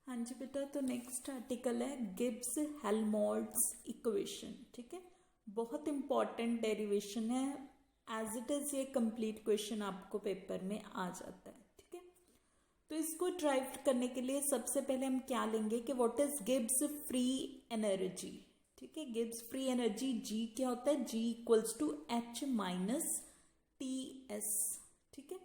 हाँ जी बेटा, तो नेक्स्ट आर्टिकल है गिब्स हेल्महोल्ट्ज इक्वेशन। ठीक है, बहुत इंपॉर्टेंट डेरिवेशन है। एज इट इज ये कंप्लीट क्वेश्चन आपको पेपर में आ जाता है। ठीक है, तो इसको ड्राइव करने के लिए सबसे पहले हम क्या लेंगे कि what is Gibbs free energy. ठीक है, गिब्स फ्री एनर्जी जी क्या होता है, G equals to H minus T S. ठीक है,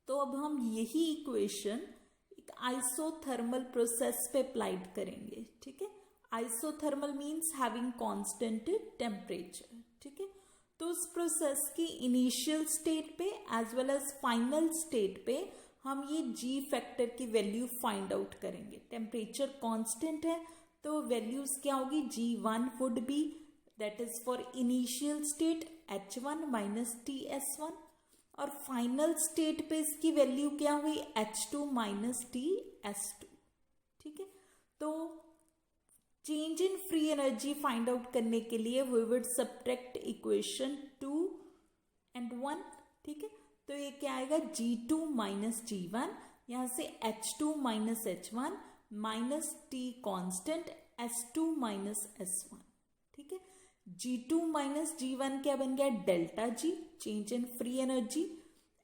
तो अब हम यही इक्वेशन एक आइसोथर्मल प्रोसेस पे अप्लाइड करेंगे। ठीक है, isothermal means having constant temperature. ठीक है, तो उस प्रोसेस की इनिशियल स्टेट पे as well as final state पे हम ये जी फैक्टर की वैल्यू फाइंड आउट करेंगे। टेम्परेचर कांस्टेंट है तो वैल्यूज क्या होगी, G1 would be that is for initial state H1 minus TS1 और फाइनल स्टेट पे इसकी वैल्यू क्या हुई, H2 माइनस TS2। ठीक है, तो change in free energy find out करने के लिए we would subtract equation 2 and 1। ठीक है, तो ये क्या आएगा, G2 माइनस G1, यहां से H2 minus H1 minus T constant S2 minus S1। ठीक है, G2 माइनस G1 क्या बन गया, delta G, change in free energy.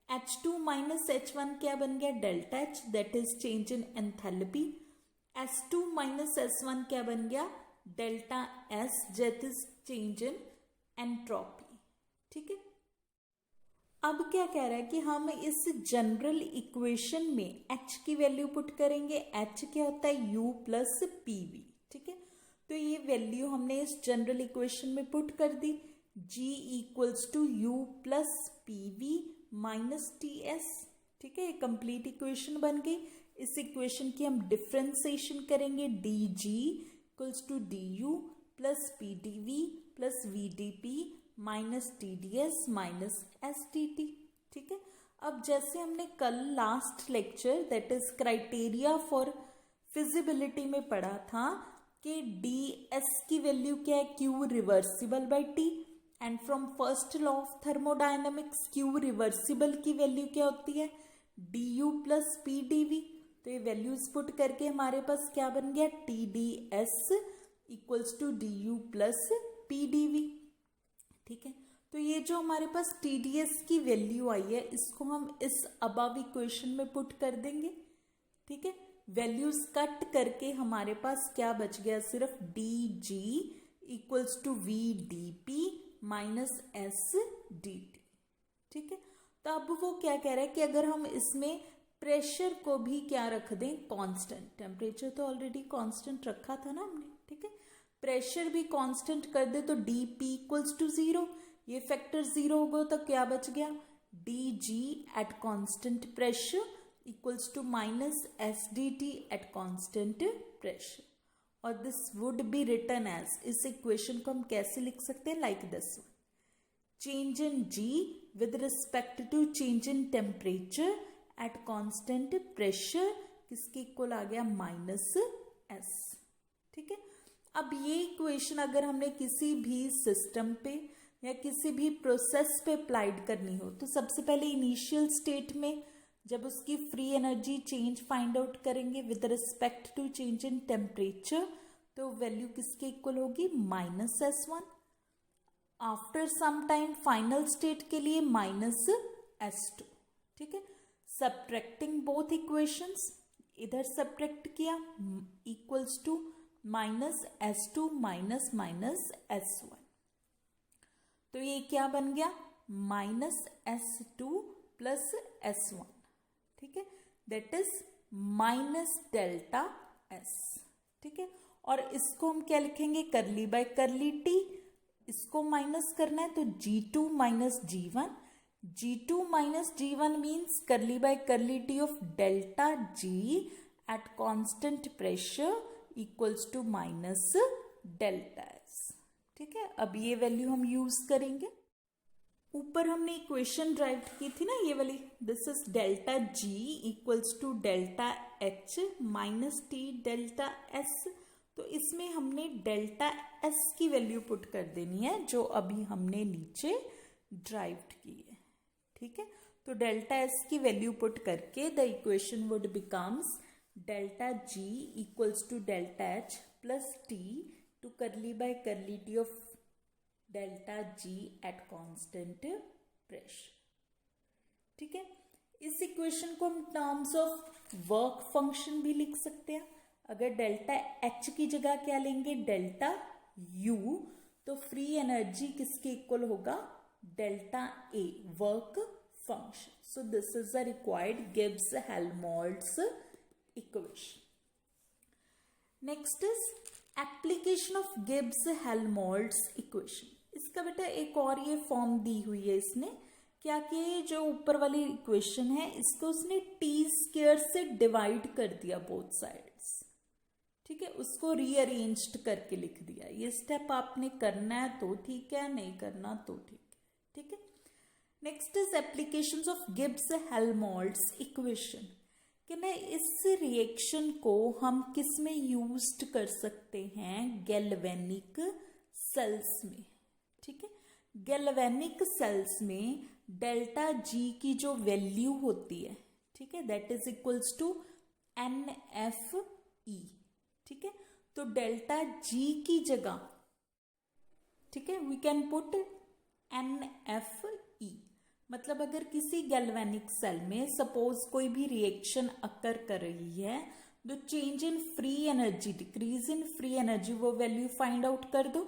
H2 minus H1 क्या बन गया, delta H, that is change in enthalpy. S2 minus S1 क्या बन गया, delta S, that is change in entropy. ठीक है, अब क्या कह रहा है कि हम इस जनरल इक्वेशन में H की वैल्यू पुट करेंगे। H क्या होता है, U प्लस PV। ठीक है, तो ये वैल्यू हमने इस जनरल इक्वेशन में पुट कर दी। G equals to U plus PV minus TS। ठीक है, ये कंप्लीट इक्वेशन बन गई। इस इक्वेशन की हम डिफ्रेंसिएशन करेंगे, DG equals to DU plus PDV plus VDP minus TDS minus SDT। ठीक है, अब जैसे हमने कल last lecture that is criteria for feasibility में पढ़ा था कि DS की वैल्यू क्या है, Q reversible by T, and from first law of thermodynamics Q reversible की वैल्यू क्या होती है, DU प्लस PDV। तो ये वैल्यूज पुट करके हमारे पास क्या बन गया, TDS equals to DU plus PDV। ठीक है, तो ये जो हमारे पास TDS की वैल्यू आई है इसको हम इस अबव इक्वेशन में पुट कर देंगे। ठीक है, वैल्यूज कट करके हमारे पास क्या बच गया, सिर्फ DG equals to VDP minus SDT। ठीक है, तो अब वो क्या कह रहा है कि अगर हम इसमें प्रेशर को भी क्या रख दें, कांस्टेंट। टेम्परेचर तो ऑलरेडी कांस्टेंट रखा था ना हमने। ठीक है, प्रेशर भी कांस्टेंट कर दे तो DP इक्वल्स टू 0, ये फैक्टर 0 होगा तो क्या बच गया, DG at constant pressure equals to minus SDT at constant pressure. और this would be written as, इस इक्वेशन को हम कैसे लिख सकते हैं, like this one, change in G with respect to change in temperature at constant pressure किसके इक्वल आ गया, माइनस S। ठीक है, अब ये इक्वेशन अगर हमने किसी भी सिस्टम पे या किसी भी प्रोसेस पे अप्लाइड करनी हो तो सबसे पहले इनिशियल स्टेट में जब उसकी free energy change find out करेंगे with respect to change in temperature, तो वैल्यू किसके इक्वल होगी, minus S1। After some time final state के लिए माइनस S2। ठीक है, सब्ट्रैक्टिंग बोथ इक्वेशंस, इधर सब्ट्रैक्ट किया equals to minus S2 minus minus S1, तो ये क्या बन गया, माइनस S2 प्लस S1। ठीक है, that is minus delta S। ठीक है, और इसको हम क्या लिखेंगे, करली बाय करली T, इसको माइनस करना है तो G2 minus G1, G2 minus G1 means curly by curly T of delta G at constant pressure equals to minus delta S। ठीक है, अब ये वैल्यू हम यूज करेंगे। ऊपर हमने इक्वेशन ड्राइव की थी ना ये वाली, this is delta G equals to delta H minus T delta S। तो इसमें हमने डेल्टा S की वैल्यू पुट कर देनी है जो अभी हमने नीचे ड्राइव की है। ठीक है, तो डेल्टा S की वैल्यू पुट करके the equation would becomes delta G equals to delta H plus T to curly by curly T of delta G at constant pressure. ठीक है, इस इक्वेशन को हम टर्म्स ऑफ वर्क फंक्शन भी लिख सकते हैं। अगर डेल्टा एच की जगह क्या लेंगे, डेल्टा यू, तो फ्री एनर्जी किसके इक्वल होगा, delta A, work function. So this is the required Gibbs Helmholtz equation. Next is application of Gibbs Helmholtz equation. इसका बेटा एक और ये फॉर्म दी हुई है इसने, क्या कि जो ऊपर वाली इक्वेशन है इसको उसने टी स्क्वायर से डिवाइड कर दिया बोथ साइड्स। ठीक है, उसको रीअरेंज्ड करके लिख दिया। ये स्टेप आपने करना है तो ठीक है, नहीं करना तो ठीक है। ठीक है, next is applications of Gibbs Helmholtz equation, कि ना इस रिएक्शन को हम किस में यूज कर सकते हैं, गैल्वेनिक सेल्स में। ठीक है, गैल्वेनिक सेल्स में डेल्टा जी की जो वैल्यू होती है, ठीक है, that is equals to NFE। ठीक है, तो डेल्टा जी की जगह, ठीक है, वी कैन पुट NFE। मतलब अगर किसी गैल्वेनिक सेल में सपोज कोई भी रिएक्शन अकर कर रही है, तो change in free energy, decrease in free energy, वो वैल्यू फाइंड आउट कर दो।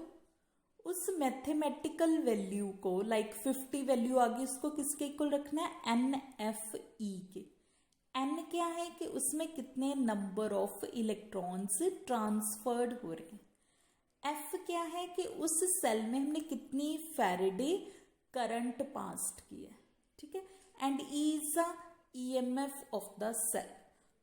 उस मैथमेटिकल वैल्यू को, लाइक 50 वैल्यू आ गई, उसको किसके इक्वल रखना है, NFE के। N क्या है कि उसमें कितने नंबर ऑफ इलेक्ट्रॉन्स ट्रांसफर्ड हो रहे हैं। F क्या है कि उस सेल में हमने कितनी फैराडे करंट पास की है। ठीक है, and E is the EMF of the cell.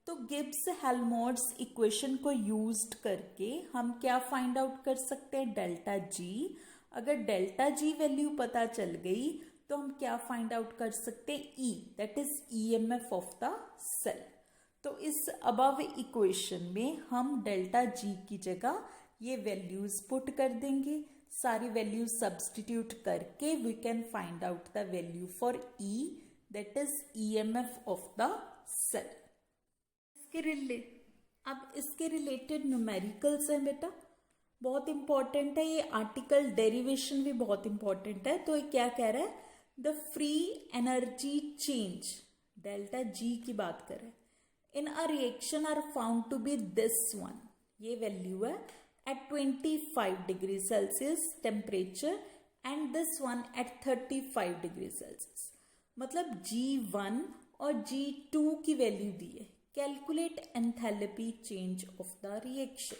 तो गिब्स हेल्महोल्ट्ज इक्वेशन को यूज्ड करके हम क्या फाइंड आउट कर सकते हैं, डेल्टा जी। अगर डेल्टा जी वैल्यू पता चल गई तो हम क्या फाइंड आउट कर सकते हैं, E, that is EMF of the cell. तो इस अबव इक्वेशन में हम डेल्टा जी की जगह ये वैल्यूज पुट कर देंगे। सारी वैल्यूज सब्सटीट्यूट करके we can find out the value for E, that is EMF of the cell. अब इसके रिलेटेड न्यूमेरिकल्स हैं बेटा, बहुत इंपॉर्टेंट है ये। आर्टिकल डेरिवेशन भी बहुत इंपॉर्टेंट है। तो ये क्या कह रहा है, the free energy change, delta G की बात कर रहे हैं, in a reaction are found to be this one, ये वैल्यू है at 25 degree Celsius temperature and this one at 35 degree Celsius. मतलब G1 और G2 की वैल्यू दी है। Calculate enthalpy change of the reaction.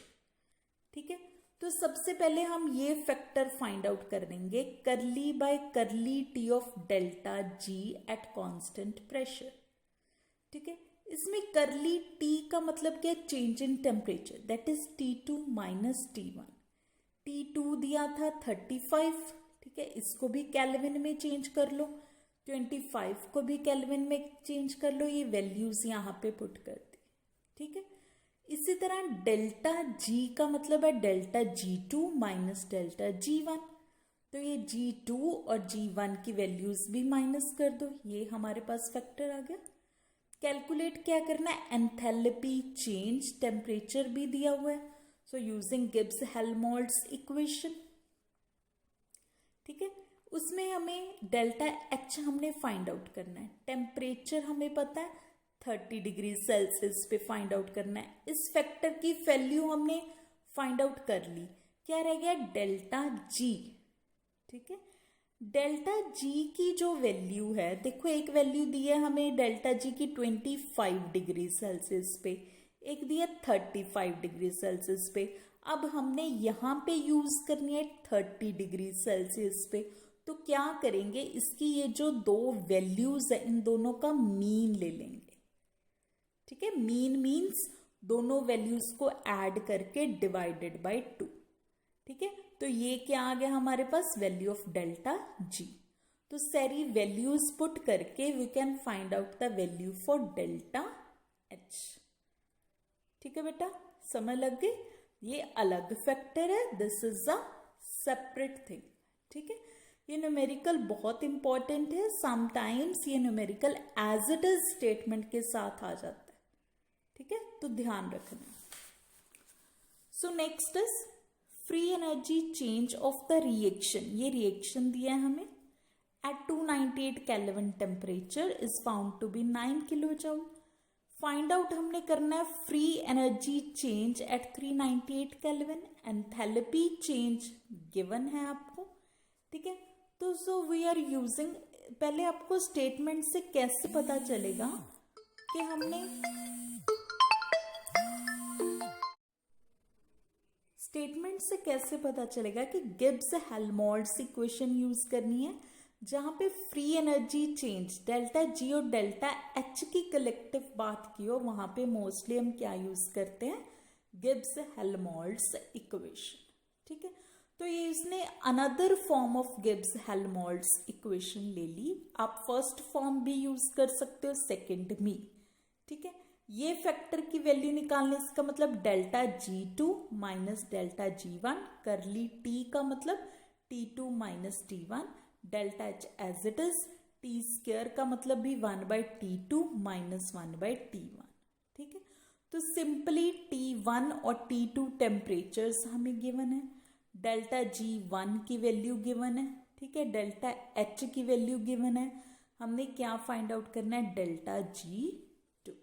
ठीक है, तो सबसे पहले हम ये फैक्टर फाइंड आउट कर देंगे, करली by curly T of delta G at constant pressure. ठीक है, इसमें करली टी का मतलब क्या, change in temperature, that is T2 minus T1। T2 दिया था 35। ठीक है, इसको भी केल्विन में चेंज कर लो, 25 को भी केल्विन में चेंज कर लो, ये वैल्यूज यहाँ पे पुट कर दी। ठीक है, इसी तरह डेल्टा जी का मतलब है delta G2 minus delta G1। तो ये G2 और G1 की वैल्यूज भी माइनस कर दो, ये हमारे पास फैक्टर आ गया। कैलकुलेट क्या करना है, एंथैल्पी चेंज, टेम्परेचर भी दिया हुआ है, so using Gibbs Helmholtz equation. ठीक है, उसमें हमें डेल्टा एच हमने फाइंड आउट करना है, टेम्परेचर हमें पता है 30 डिग्री सेल्सियस पे फाइंड आउट करना है। इस फैक्टर की वैल्यू हमने फाइंड आउट कर ली, क्या रह गया, डेल्टा जी। ठीक है, डेल्टा जी की जो वैल्यू है, देखो एक वैल्यू दी है हमें डेल्टा जी की 25 डिग्री सेल्सियस पे, एक दिया 35 डिग्री सेल्सियस पे। अब हमने यहाँ पे यूज करनी है 30 डिग्री सेल्सियस पे। तो क्या करेंगे, इसकी ये जो दो वैल्यूज है इन दोनों का मीन ले लेंगे। ठीक है, मीन मीन्स दोनों वैल्यूज को ऐड करके डिवाइडेड बाय 2। ठीक है, तो ये क्या आ गया हमारे पास, वैल्यू ऑफ डेल्टा जी। तो सारी वैल्यूज पुट करके we can find out the value for delta H. ठीक है बेटा, समझ लग गई, ये अलग फैक्टर है, this is a separate thing. ठीक है, ये न्यूमेरिकल बहुत इंपॉर्टेंट है, समटाइम्स ये numerical as it is statement के साथ आ जाता है। ठीक है, तो ध्यान रखना। So next is free energy change of the reaction. ये रिएक्शन दिया है हमें at 298 kelvin temperature is found to be 9 kilo joule. Find out हमने करना है free energy change at 398 kelvin. Enthalpy change given है आपको, ठीक है। तो सो वी आर यूजिंग, पहले आपको स्टेटमेंट से कैसे पता चलेगा कि हमने स्टेटमेंट से कैसे पता चलेगा कि गिब्स हेल्महोल्ट्ज इक्वेशन यूज करनी है, जहां पे फ्री एनर्जी चेंज डेल्टा जी और डेल्टा एच की कलेक्टिव बात की हो, वहां पे मोस्टली हम क्या यूज करते हैं, गिब्स हेल्महोल्ट्ज इक्वेशन, ठीक है। तो ये इसने another form of Gibbs Helmholtz equation ले ली। आप फर्स्ट फॉर्म भी यूज कर सकते हो, सेकेंड में, ठीक है। ये फैक्टर की वैल्यू निकालने, इसका मतलब delta G2 minus delta G1, करली टी का मतलब T2 minus T1, delta H as it is, T square का मतलब भी 1/T2 माइनस 1/T1, ठीक है। तो सिंपली T1 और T2 टेम्परेचर्स हमें गिवन है, डेल्टा G1 की वैल्यू गिवन है, ठीक है, डेल्टा एच की वैल्यू गिवन है। हमने क्या फाइंड आउट करना है, डेल्टा G2,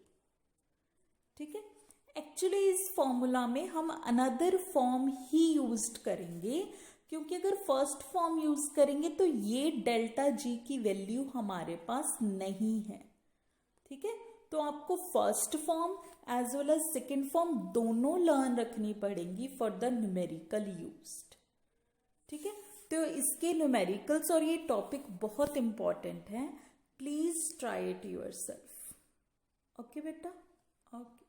ठीक है। एक्चुअली इस फॉर्मूला में हम अनदर फॉर्म ही यूज्ड करेंगे, क्योंकि अगर फर्स्ट फॉर्म यूज करेंगे तो ये डेल्टा जी की वैल्यू हमारे पास नहीं है, ठीक है। तो आपको first form as well as second form दोनों लर्न रखनी पड़ेंगी फॉर द न्यूमेरिकल यूज्ड, ठीक है। तो इसके न्यूमेरिकल्स और ये टॉपिक बहुत इंपॉर्टेंट है, please try it yourself. Okay बेटा, ओके।